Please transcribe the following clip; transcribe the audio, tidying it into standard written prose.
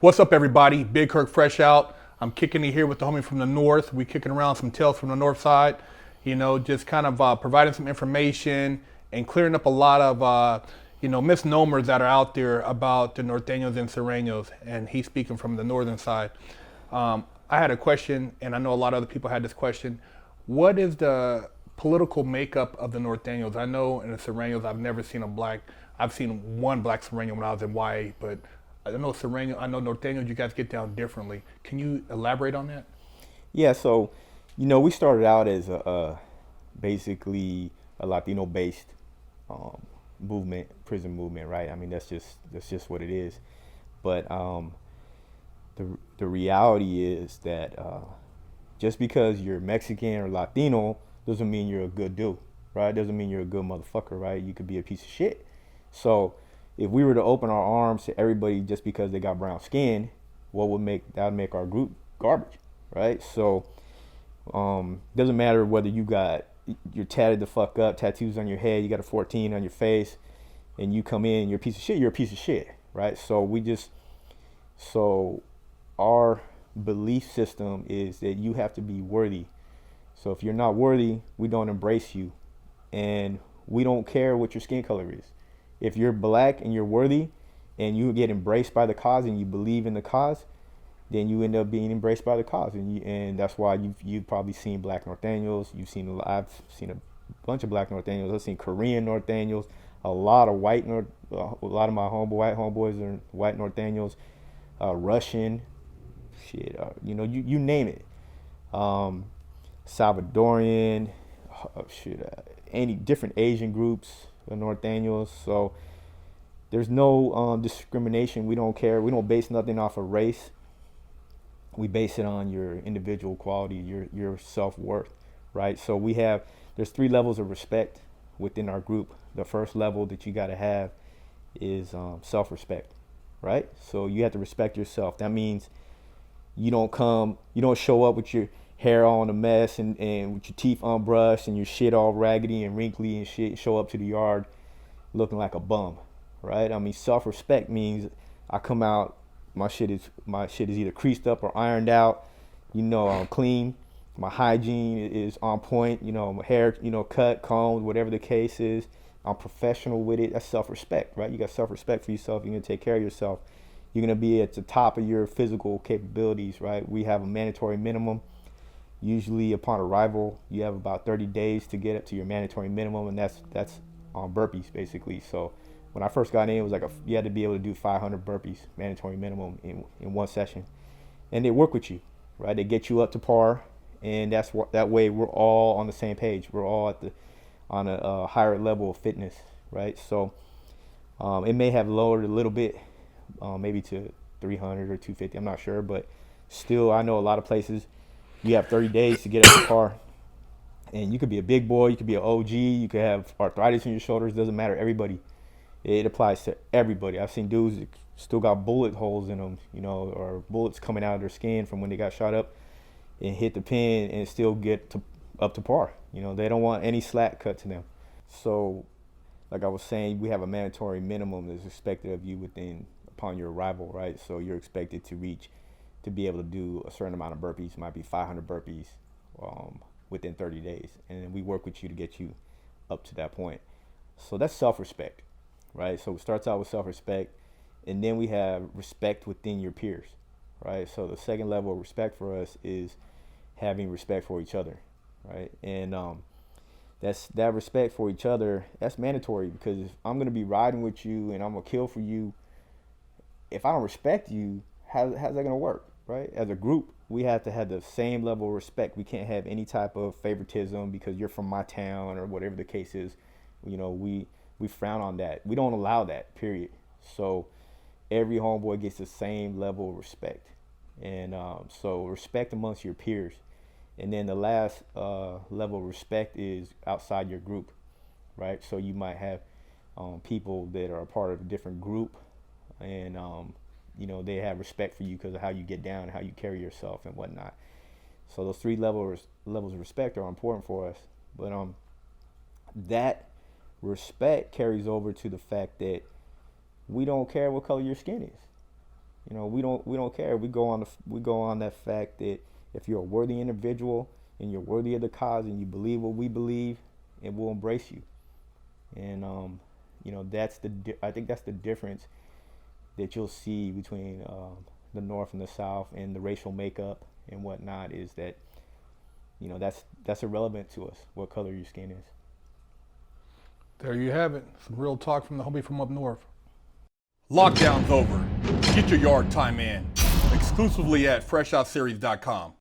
What's up, everybody? Big Herc Fresh Out. I'm kicking it here with the homie from the north. We kicking around some tales from the north side. Just kind of providing some information and clearing up a lot of misnomers that are out there about the Norteños and Sureños. And he's speaking from the northern side. I had a question, and I know a lot of other people had this question. What is the political makeup of the Norteños? I know in the Sureños, I've never seen a black. I've seen one black Sureño when I was in YA, but I know Sureño, I know Norteños, you guys get down differently. Can you elaborate on that? Yeah, so we started out as basically a Latino-based movement, prison movement, right? I mean, that's just what it is. But the reality is that just because you're Mexican or Latino doesn't mean you're a good dude, right? Doesn't mean you're a good motherfucker, right? You could be a piece of shit. So if we were to open our arms to everybody just because they got brown skin, that would make our group garbage, right? So doesn't matter whether you're tatted the fuck up, tattoos on your head, you got a 14 on your face, and you come in, you're a piece of shit, you're a piece of shit, right? So our belief system is that you have to be worthy. So if you're not worthy, we don't embrace you, and we don't care what your skin color is. If you're black and you're worthy and you get embraced by the cause and you believe in the cause, then you end up being embraced by the cause. And that's why you've probably seen black Norteños. I've seen a bunch of black Norteños. I've seen Korean Norteños, a lot of my white homeboys are white Norteños, Russian, shit, you name it. Salvadorian, any different Asian groups, the Norteños. So there's no discrimination. We don't care. We don't base nothing off of race. We base it on your individual quality, your self-worth, right? So there's 3 levels of respect within our group. The first level that you got to have is self-respect, right? So you have to respect yourself. That means you don't show up with your hair all in a mess and with your teeth unbrushed and your shit all raggedy and wrinkly and shit, show up to the yard looking like a bum, right? I mean, self-respect means I come out, my shit is either creased up or ironed out, I'm clean, my hygiene is on point, my hair, cut, combed, whatever the case is, I'm professional with it. That's self-respect, right? You got self-respect for yourself. You're gonna take care of yourself. You're gonna be at the top of your physical capabilities, right? We have a mandatory minimum. Usually upon arrival, you have about 30 days to get up to your mandatory minimum, and that's on burpees basically. So when I first got in, it was like you had to be able to do 500 burpees, mandatory minimum in one session, and they work with you, right? They get you up to par, and that way we're all on the same page. We're all on a higher level of fitness, right? So it may have lowered a little bit, maybe to 300 or 250. I'm not sure, but still, I know a lot of places. You have 30 days to get up to par, and you could be a big boy, you could be an OG, you could have arthritis in your shoulders. Doesn't matter. Everybody, it applies to everybody. I've seen dudes that still got bullet holes in them, or bullets coming out of their skin from when they got shot up and hit the pin and still get up to par. They don't want any slack cut to them. So, like I was saying, we have a mandatory minimum that's expected of you upon your arrival, right? So you're expected to be able to do a certain amount of burpees. It might be 500 burpees within 30 days. And then we work with you to get you up to that point. So that's self-respect, right? So it starts out with self-respect, and then we have respect within your peers, right? So the second level of respect for us is having respect for each other, right? And that respect for each other, that's mandatory, because if I'm going to be riding with you and I'm going to kill for you, if I don't respect you, how's that going to work? Right? As a group, we have to have the same level of respect. We can't have any type of favoritism because you're from my town or whatever the case is. We frown on that. We don't allow that, period. So every homeboy gets the same level of respect. And so respect amongst your peers. And then the last level of respect is outside your group, right? So you might have people that are a part of a different group, and they have respect for you because of how you get down, how you carry yourself and whatnot. So those 3 levels of respect are important for us. But that respect carries over to the fact that we don't care what color your skin is. You know, we don't care. We go on that fact that if you're a worthy individual and you're worthy of the cause and you believe what we believe, it will embrace you. And you know, I think that's the difference that you'll see between the North and the South, and the racial makeup and whatnot, is that, you know, that's irrelevant to us, what color your skin is. There you have it. Some real talk from the homie from up north. Lockdown's over. Get your yard time in. Exclusively at FreshOutSeries.com.